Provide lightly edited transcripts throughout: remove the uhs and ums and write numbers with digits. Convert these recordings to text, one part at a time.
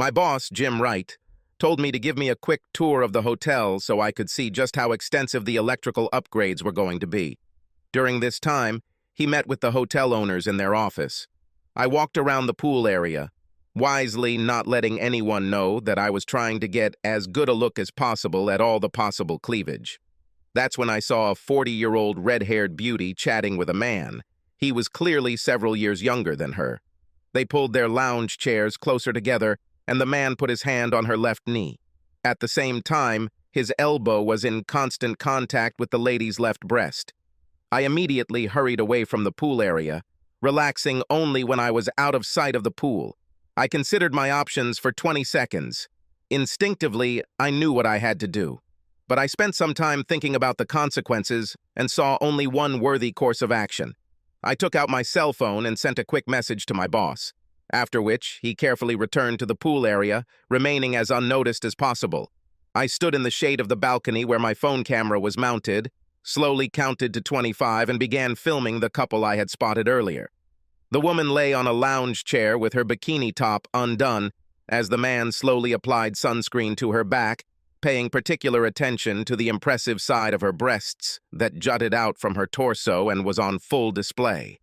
My boss, Jim Wright, told me to give me a quick tour of the hotel so I could see just how extensive the electrical upgrades were going to be. During this time, he met with the hotel owners in their office. I walked around the pool area, wisely not letting anyone know that I was trying to get as good a look as possible at all the possible cleavage. That's when I saw a 40-year-old red-haired beauty chatting with a man. He was clearly several years younger than her. They pulled their lounge chairs closer together, and the man put his hand on her left knee. At the same time, his elbow was in constant contact with the lady's left breast. I immediately hurried away from the pool area, relaxing only when I was out of sight of the pool. I considered my options for 20 seconds. Instinctively, I knew what I had to do. But I spent some time thinking about the consequences and saw only one worthy course of action. I took out my cell phone and sent a quick message to my boss, after which he carefully returned to the pool area, remaining as unnoticed as possible. I stood in the shade of the balcony where my phone camera was mounted, slowly counted to 25, and began filming the couple I had spotted earlier. The woman lay on a lounge chair with her bikini top undone as the man slowly applied sunscreen to her back, paying particular attention to the impressive side of her breasts that jutted out from her torso and was on full display.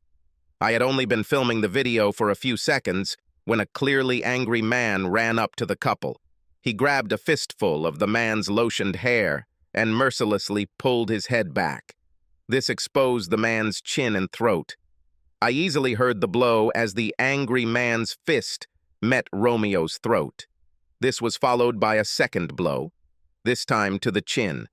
I had only been filming the video for a few seconds when a clearly angry man ran up to the couple. He grabbed a fistful of the man's lotioned hair and mercilessly pulled his head back. This exposed the man's chin and throat. I easily heard the blow as the angry man's fist met Romeo's throat. This was followed by a second blow, this time to the chin.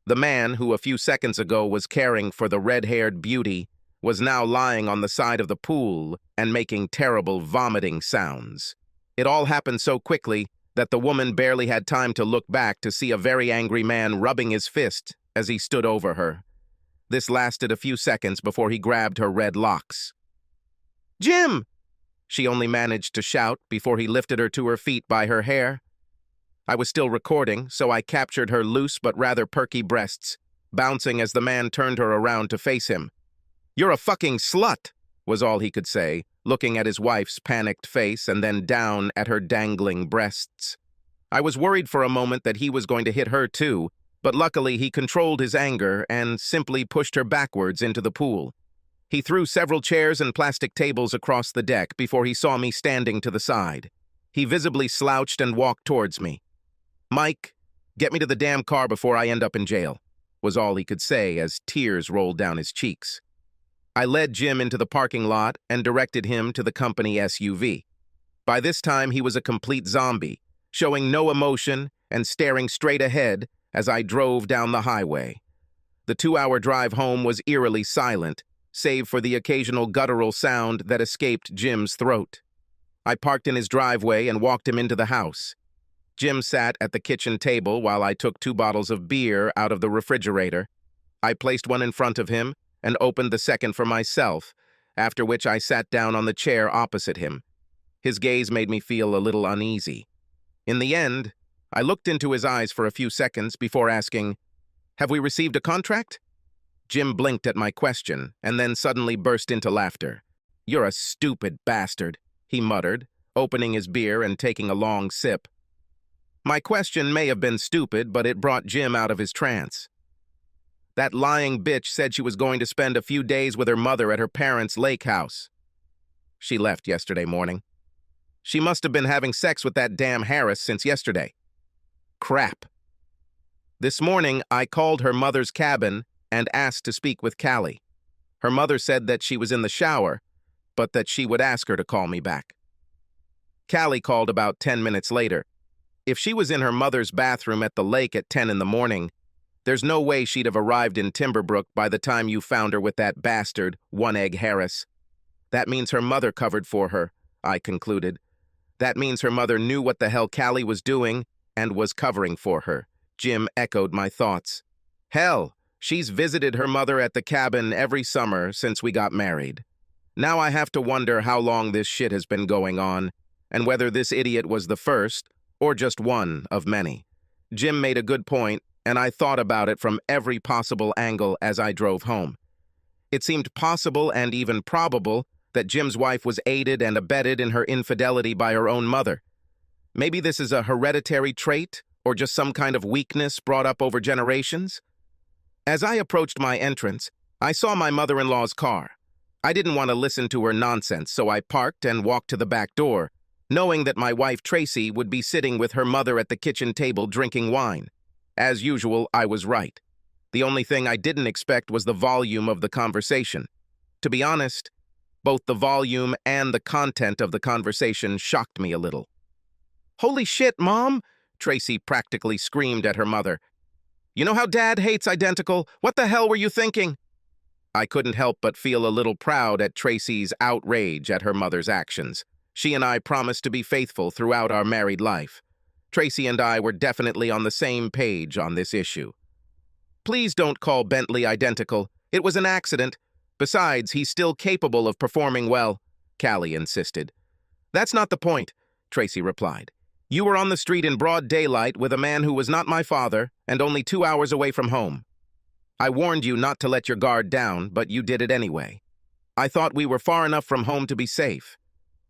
The man, who a few seconds ago was caring for the red-haired beauty, was now lying on the side of the pool and making terrible vomiting sounds. It all happened so quickly that the woman barely had time to look back to see a very angry man rubbing his fist as he stood over her. This lasted a few seconds before he grabbed her red locks. "Jim!" she only managed to shout before he lifted her to her feet by her hair. I was still recording, so I captured her loose but rather perky breasts, bouncing as the man turned her around to face him. "You're a fucking slut," was all he could say, looking at his wife's panicked face and then down at her dangling breasts. I was worried for a moment that he was going to hit her too, but luckily he controlled his anger and simply pushed her backwards into the pool. He threw several chairs and plastic tables across the deck before he saw me standing to the side. He visibly slouched and walked towards me. "Mike, get me to the damn car before I end up in jail," was all he could say as tears rolled down his cheeks. I led Jim into the parking lot and directed him to the company SUV. By this time, he was a complete zombie, showing no emotion and staring straight ahead as I drove down the highway. The 2-hour drive home was eerily silent, save for the occasional guttural sound that escaped Jim's throat. I parked in his driveway and walked him into the house. Jim sat at the kitchen table while I took 2 bottles of beer out of the refrigerator. I placed one in front of him and opened the second for myself, after which I sat down on the chair opposite him. His gaze made me feel a little uneasy. In the end, I looked into his eyes for a few seconds before asking, "Have we received a contract?" Jim blinked at my question and then suddenly burst into laughter. "You're a stupid bastard," he muttered, opening his beer and taking a long sip. My question may have been stupid, but it brought Jim out of his trance. "That lying bitch said she was going to spend a few days with her mother at her parents' lake house. She left yesterday morning. She must have been having sex with that damn Harris since yesterday. Crap. This morning, I called her mother's cabin and asked to speak with Callie. Her mother said that she was in the shower, but that she would ask her to call me back. Callie called about 10 minutes later. If she was in her mother's bathroom at the lake at 10 in the morning, there's no way she'd have arrived in Timberbrook by the time you found her with that bastard, One-Egg Harris. That means her mother covered for her, I concluded. That means her mother knew what the hell Callie was doing and was covering for her. Jim echoed my thoughts. Hell, she's visited her mother at the cabin every summer since we got married. Now I have to wonder how long this shit has been going on, and whether this idiot was the first, or just one of many. Jim made a good point, and I thought about it from every possible angle as I drove home. It seemed possible and even probable that Jim's wife was aided and abetted in her infidelity by her own mother. Maybe this is a hereditary trait or just some kind of weakness brought up over generations? As I approached my entrance, I saw my mother-in-law's car. I didn't want to listen to her nonsense, so I parked and walked to the back door, knowing that my wife Tracy would be sitting with her mother at the kitchen table drinking wine. As usual, I was right. The only thing I didn't expect was the volume of the conversation. To be honest, both the volume and the content of the conversation shocked me a little. "Holy shit, Mom!" Tracy practically screamed at her mother. "You know how Dad hates identical? What the hell were you thinking?" I couldn't help but feel a little proud at Tracy's outrage at her mother's actions. She and I promised to be faithful throughout our married life. Tracy and I were definitely on the same page on this issue. "Please don't call Bentley identical. It was an accident. Besides, he's still capable of performing well," Callie insisted. "That's not the point," Tracy replied. "You were on the street in broad daylight with a man who was not my father and only 2 hours away from home. I warned you not to let your guard down, but you did it anyway. I thought we were far enough from home to be safe.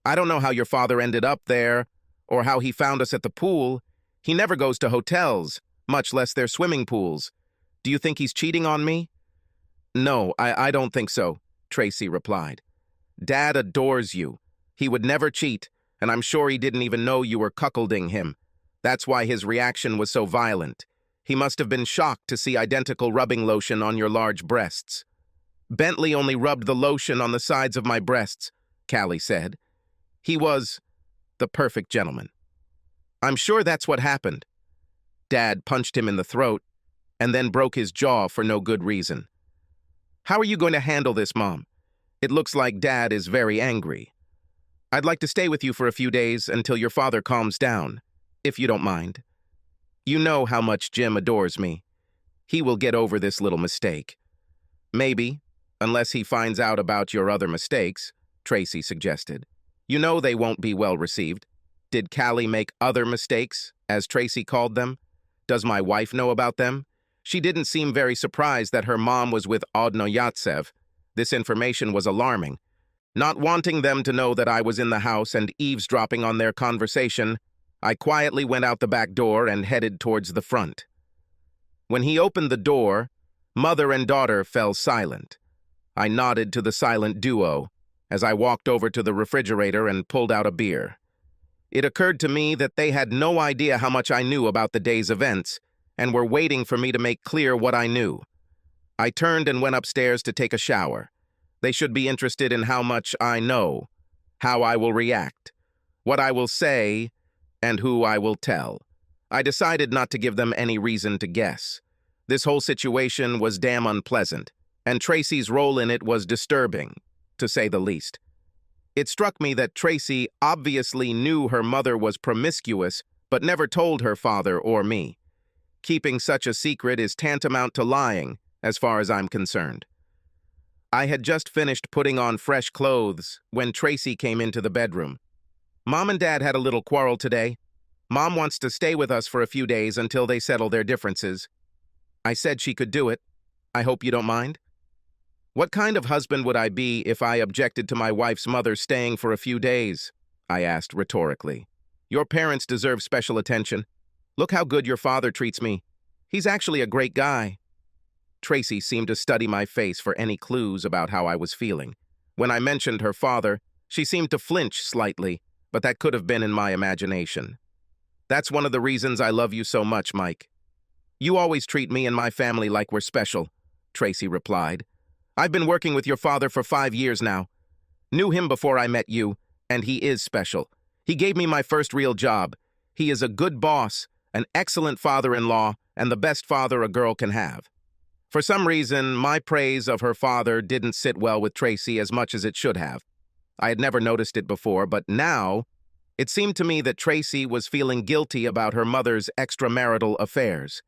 I don't know how your father ended up there or how he found us at the pool. He never goes to hotels, much less their swimming pools. Do you think he's cheating on me?" "No, I don't think so," Tracy replied. "Dad adores you. He would never cheat, and I'm sure he didn't even know you were cuckolding him. That's why his reaction was so violent. He must have been shocked to see identical rubbing lotion on your large breasts." "Bentley only rubbed the lotion on the sides of my breasts," Callie said. "He was the perfect gentleman." "I'm sure that's what happened." Dad punched him in the throat and then broke his jaw for no good reason. "How are you going to handle this, Mom? It looks like Dad is very angry. I'd like to stay with you for a few days until your father calms down, if you don't mind. You know how much Jim adores me. He will get over this little mistake." "Maybe, unless he finds out about your other mistakes," Tracy suggested. "You know they won't be well received." "Did Callie make other mistakes, as Tracy called them? Does my wife know about them?" She didn't seem very surprised that her mom was with Odnoyatsev. This information was alarming. Not wanting them to know that I was in the house and eavesdropping on their conversation, I quietly went out the back door and headed towards the front. When he opened the door, mother and daughter fell silent. I nodded to the silent duo as I walked over to the refrigerator and pulled out a beer. It occurred to me that they had no idea how much I knew about the day's events and were waiting for me to make clear what I knew. I turned and went upstairs to take a shower. They should be interested in how much I know, how I will react, what I will say, and who I will tell. I decided not to give them any reason to guess. This whole situation was damn unpleasant, and Tracy's role in it was disturbing, to say the least. It struck me that Tracy obviously knew her mother was promiscuous, but never told her father or me. Keeping such a secret is tantamount to lying, as far as I'm concerned. I had just finished putting on fresh clothes when Tracy came into the bedroom. "Mom and Dad had a little quarrel today. Mom wants to stay with us for a few days until they settle their differences. I said she could do it. I hope you don't mind." "What kind of husband would I be if I objected to my wife's mother staying for a few days?" I asked rhetorically. "Your parents deserve special attention. Look how good your father treats me. He's actually a great guy." Tracy seemed to study my face for any clues about how I was feeling. When I mentioned her father, she seemed to flinch slightly, but that could have been in my imagination. "That's one of the reasons I love you so much, Mike. You always treat me and my family like we're special," Tracy replied. "I've been working with your father for 5 years now. Knew him before I met you, and he is special. He gave me my first real job. He is a good boss, an excellent father-in-law, and the best father a girl can have." For some reason, my praise of her father didn't sit well with Tracy as much as it should have. I had never noticed it before, but now it seemed to me that Tracy was feeling guilty about her mother's extramarital affairs.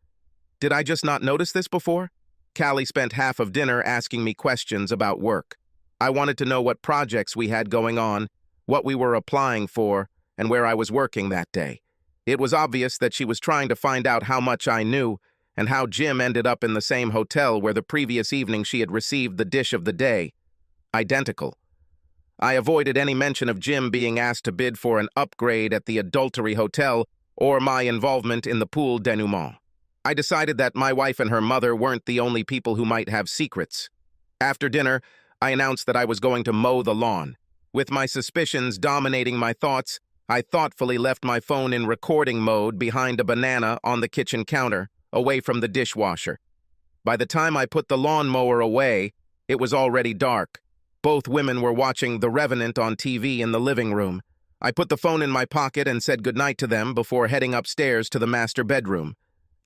Did I just not notice this before? Callie spent half of dinner asking me questions about work. I wanted to know what projects we had going on, what we were applying for, and where I was working that day. It was obvious that she was trying to find out how much I knew and how Jim ended up in the same hotel where the previous evening she had received the dish of the day. Identical. I avoided any mention of Jim being asked to bid for an upgrade at the adultery hotel or my involvement in the pool denouement. I decided that my wife and her mother weren't the only people who might have secrets. After dinner, I announced that I was going to mow the lawn. With my suspicions dominating my thoughts, I thoughtfully left my phone in recording mode behind a banana on the kitchen counter, away from the dishwasher. By the time I put the lawnmower away, it was already dark. Both women were watching The Revenant on TV in the living room. I put the phone in my pocket and said goodnight to them before heading upstairs to the master bedroom.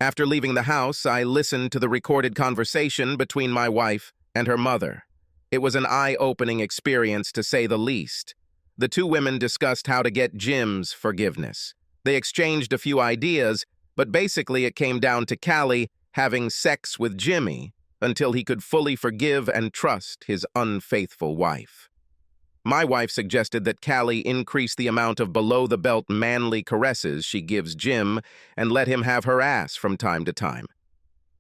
After leaving the house, I listened to the recorded conversation between my wife and her mother. It was an eye-opening experience, to say the least. The two women discussed how to get Jim's forgiveness. They exchanged a few ideas, but basically it came down to Callie having sex with Jimmy until he could fully forgive and trust his unfaithful wife. My wife suggested that Callie increase the amount of below-the-belt manly caresses she gives Jim and let him have her ass from time to time.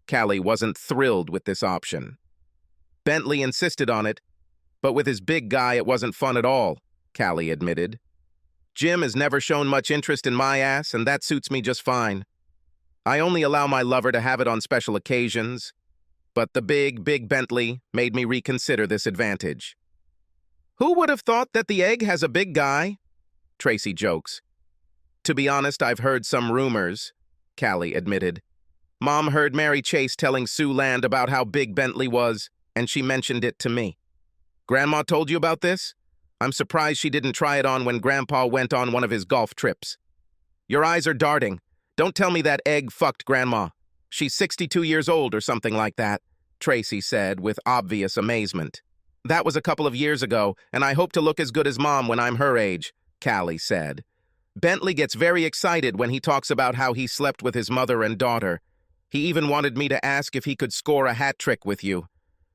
Callie wasn't thrilled with this option. Bentley insisted on it, but with his big guy it wasn't fun at all, Callie admitted. Jim has never shown much interest in my ass, and that suits me just fine. I only allow my lover to have it on special occasions, but the big Bentley made me reconsider this advantage. Who would have thought that the egg has a big guy? Tracy jokes. To be honest, I've heard some rumors, Callie admitted. Mom heard Mary Chase telling Sue Land about how big Bentley was, and she mentioned it to me. Grandma told you about this? I'm surprised she didn't try it on when Grandpa went on one of his golf trips. Your eyes are darting. Don't tell me that egg fucked Grandma. She's 62 years old or something like that, Tracy said with obvious amazement. That was a couple of years ago, and I hope to look as good as Mom when I'm her age, Callie said. Bentley gets very excited when he talks about how he slept with his mother and daughter. He even wanted me to ask if he could score a hat trick with you.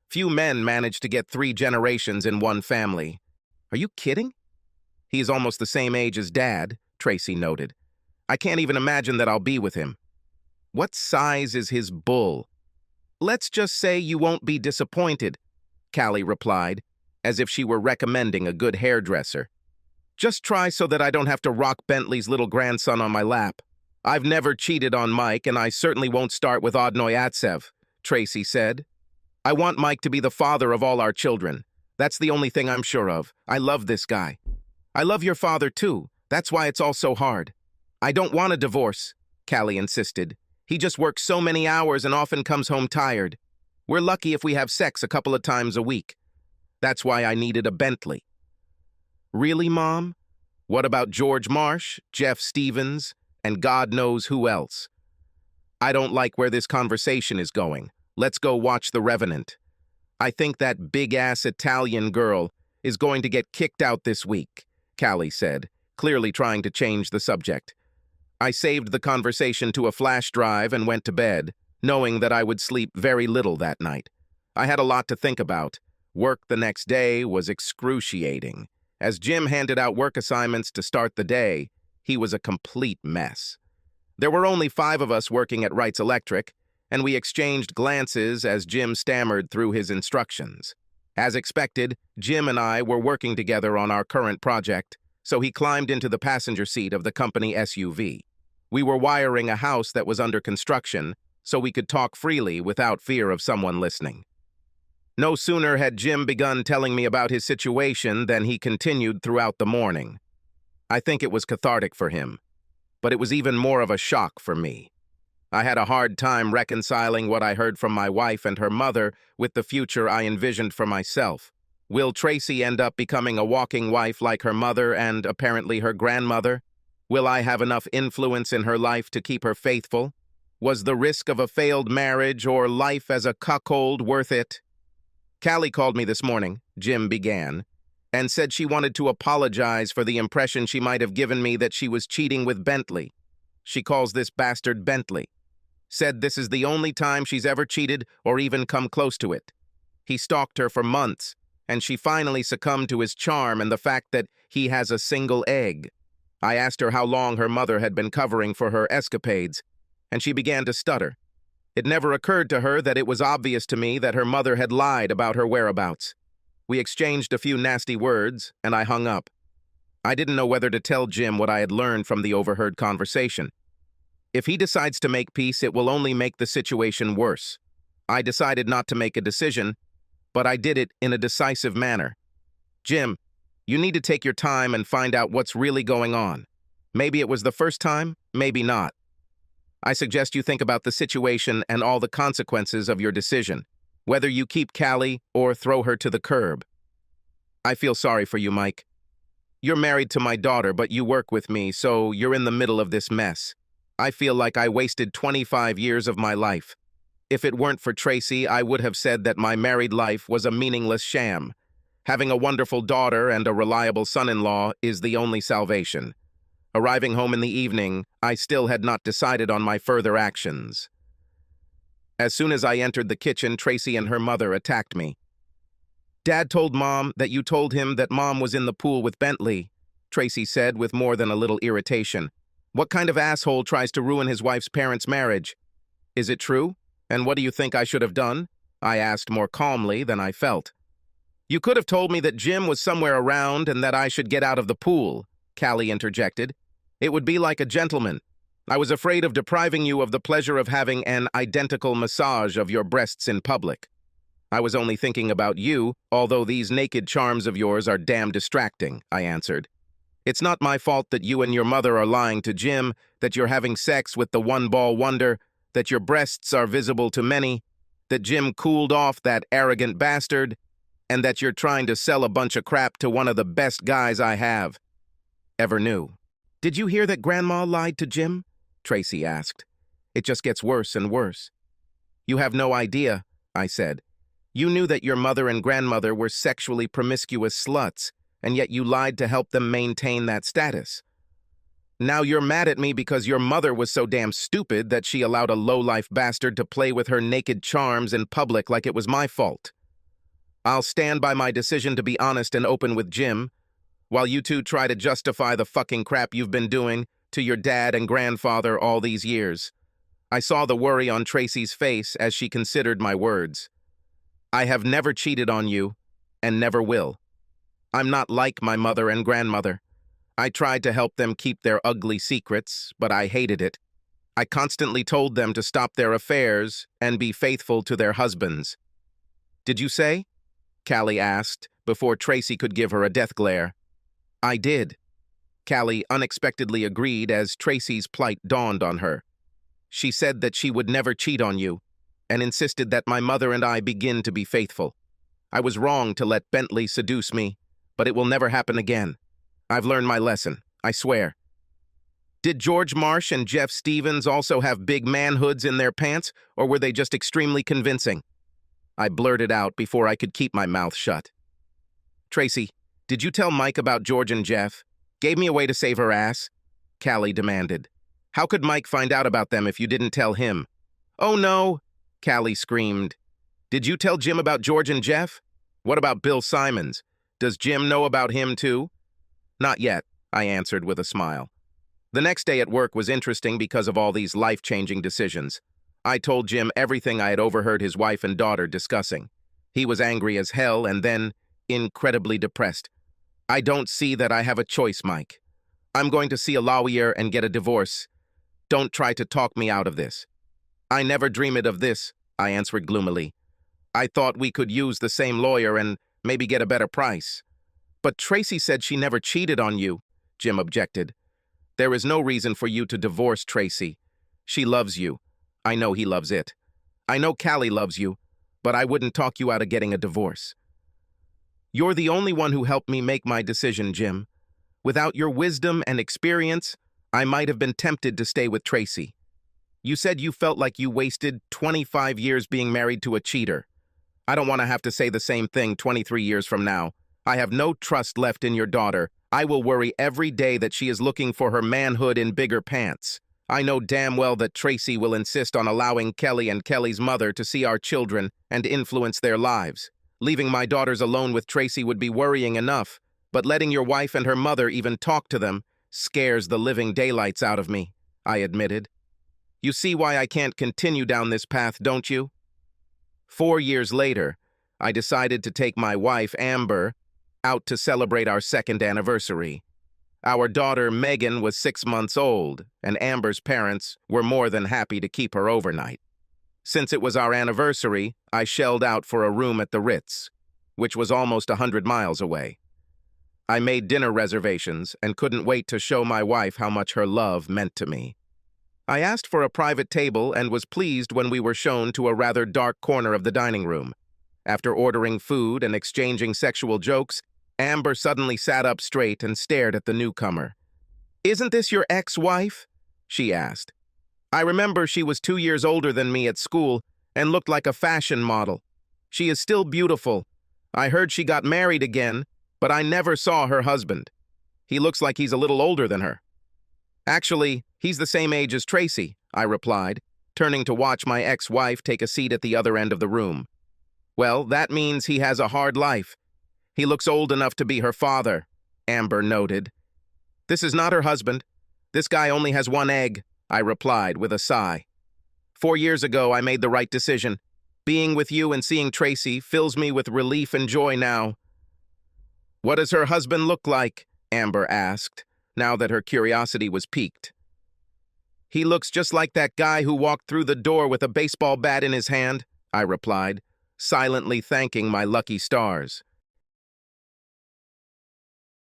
Few men manage to get 3 generations in one family. Are you kidding? He's almost the same age as Dad, Tracy noted. I can't even imagine that I'll be with him. What size is his bull? Let's just say you won't be disappointed, Callie replied, as if she were recommending a good hairdresser. Just try so that I don't have to rock Bentley's little grandson on my lap. I've never cheated on Mike, and I certainly won't start with Odnoyatsev, Tracy said. I want Mike to be the father of all our children. That's the only thing I'm sure of. I love this guy. I love your father, too. That's why it's all so hard. I don't want a divorce, Callie insisted. He just works so many hours and often comes home tired. We're lucky if we have sex a couple of times a week. That's why I needed a Bentley. Really, Mom? What about George Marsh, Jeff Stevens, and God knows who else? I don't like where this conversation is going. Let's go watch The Revenant. I think that big-ass Italian girl is going to get kicked out this week, Callie said, clearly trying to change the subject. I saved the conversation to a flash drive and went to bed, knowing that I would sleep very little that night. I had a lot to think about. Work the next day was excruciating. As Jim handed out work assignments to start the day, he was a complete mess. There were only 5 of us working at Wright's Electric, and we exchanged glances as Jim stammered through his instructions. As expected, Jim and I were working together on our current project, so he climbed into the passenger seat of the company SUV. We were wiring a house that was under construction, so we could talk freely without fear of someone listening. No sooner had Jim begun telling me about his situation than he continued throughout the morning. I think it was cathartic for him, but it was even more of a shock for me. I had a hard time reconciling what I heard from my wife and her mother with the future I envisioned for myself. Will Tracy end up becoming a walking wife like her mother and, apparently, her grandmother? Will I have enough influence in her life to keep her faithful? Was the risk of a failed marriage or life as a cuckold worth it? Callie called me this morning, Jim began, and said she wanted to apologize for the impression she might have given me that she was cheating with Bentley. She calls this bastard Bentley. Said this is the only time she's ever cheated or even come close to it. He stalked her for months, and she finally succumbed to his charm and the fact that he has a single egg. I asked her how long her mother had been covering for her escapades, and she began to stutter. It never occurred to her that it was obvious to me that her mother had lied about her whereabouts. We exchanged a few nasty words, and I hung up. I didn't know whether to tell Jim what I had learned from the overheard conversation. If he decides to make peace, it will only make the situation worse. I decided not to make a decision, but I did it in a decisive manner. Jim, you need to take your time and find out what's really going on. Maybe it was the first time, maybe not. I suggest you think about the situation and all the consequences of your decision, whether you keep Callie or throw her to the curb. I feel sorry for you, Mike. You're married to my daughter, but you work with me, so you're in the middle of this mess. I feel like I wasted 25 years of my life. If it weren't for Tracy, I would have said that my married life was a meaningless sham. Having a wonderful daughter and a reliable son-in-law is the only salvation. Arriving home in the evening, I still had not decided on my further actions. As soon as I entered the kitchen, Tracy and her mother attacked me. "Dad told Mom that you told him that Mom was in the pool with Bentley," Tracy said with more than a little irritation. "What kind of asshole tries to ruin his wife's parents' marriage? Is it true? And what do you think I should have done?" I asked more calmly than I felt. "You could have told me that Jim was somewhere around and that I should get out of the pool," Callie interjected. "It would be like a gentleman. I was afraid of depriving you of the pleasure of having an identical massage of your breasts in public. I was only thinking about you, although these naked charms of yours are damn distracting," I answered. "It's not my fault that you and your mother are lying to Jim, that you're having sex with the one-ball wonder, that your breasts are visible to many, that Jim cooled off that arrogant bastard, and that you're trying to sell a bunch of crap to one of the best guys I have ever knew." "Did you hear that Grandma lied to Jim?" Tracy asked. "It just gets worse and worse." "You have no idea," I said. "You knew that your mother and grandmother were sexually promiscuous sluts, and yet you lied to help them maintain that status. Now you're mad at me because your mother was so damn stupid that she allowed a low-life bastard to play with her naked charms in public like it was my fault. I'll stand by my decision to be honest and open with Jim, while you two try to justify the fucking crap you've been doing to your dad and grandfather all these years." I saw the worry on Tracy's face as she considered my words. "I have never cheated on you, and never will. I'm not like my mother and grandmother. I tried to help them keep their ugly secrets, but I hated it. I constantly told them to stop their affairs and be faithful to their husbands." "Did you say?" Callie asked, before Tracy could give her a death glare. "I did." Callie unexpectedly agreed as Tracy's plight dawned on her. "She said that she would never cheat on you, and insisted that my mother and I begin to be faithful. I was wrong to let Bentley seduce me, but it will never happen again. I've learned my lesson, I swear." "Did George Marsh and Jeff Stevens also have big manhoods in their pants, or were they just extremely convincing?" I blurted out before I could keep my mouth shut. "Tracy, did you tell Mike about George and Jeff? Gave me a way to save her ass?" Callie demanded. "How could Mike find out about them if you didn't tell him?" "Oh no!" Callie screamed. "Did you tell Jim about George and Jeff? What about Bill Simons? Does Jim know about him too?" "Not yet," I answered with a smile. The next day at work was interesting because of all these life-changing decisions. I told Jim everything I had overheard his wife and daughter discussing. He was angry as hell and then incredibly depressed. "I don't see that I have a choice, Mike. I'm going to see a lawyer and get a divorce. Don't try to talk me out of this." "I never dreamed of this," I answered gloomily. "I thought we could use the same lawyer and maybe get a better price." "But Tracy said she never cheated on you," Jim objected. "There is no reason for you to divorce Tracy. She loves you. I know he loves it. I know Callie loves you, but I wouldn't talk you out of getting a divorce." "You're the only one who helped me make my decision, Jim. Without your wisdom and experience, I might have been tempted to stay with Tracy. You said you felt like you wasted 25 years being married to a cheater. I don't want to have to say the same thing 23 years from now. I have no trust left in your daughter. I will worry every day that she is looking for her manhood in bigger pants. I know damn well that Tracy will insist on allowing Kelly and Kelly's mother to see our children and influence their lives. Leaving my daughters alone with Tracy would be worrying enough, but letting your wife and her mother even talk to them scares the living daylights out of me," I admitted. "You see why I can't continue down this path, don't you?" 4 years later, I decided to take my wife, Amber, out to celebrate our second anniversary. Our daughter, Megan, was 6 months old, and Amber's parents were more than happy to keep her overnight. Since it was our anniversary, I shelled out for a room at the Ritz, which was almost 100 miles away. I made dinner reservations and couldn't wait to show my wife how much her love meant to me. I asked for a private table and was pleased when we were shown to a rather dark corner of the dining room. After ordering food and exchanging sexual jokes, Amber suddenly sat up straight and stared at the newcomer. "Isn't this your ex-wife?" she asked. "I remember she was 2 years older than me at school and looked like a fashion model. She is still beautiful. I heard she got married again, but I never saw her husband. He looks like he's a little older than her." "Actually, he's the same age as Tracy," I replied, turning to watch my ex-wife take a seat at the other end of the room. "Well, that means he has a hard life. He looks old enough to be her father," Amber noted. "This is not her husband. This guy only has one egg," I replied with a sigh. 4 years ago, I made the right decision. Being with you and seeing Tracy fills me with relief and joy now." "What does her husband look like?" Amber asked, now that her curiosity was piqued. "He looks just like that guy who walked through the door with a baseball bat in his hand," I replied, silently thanking my lucky stars.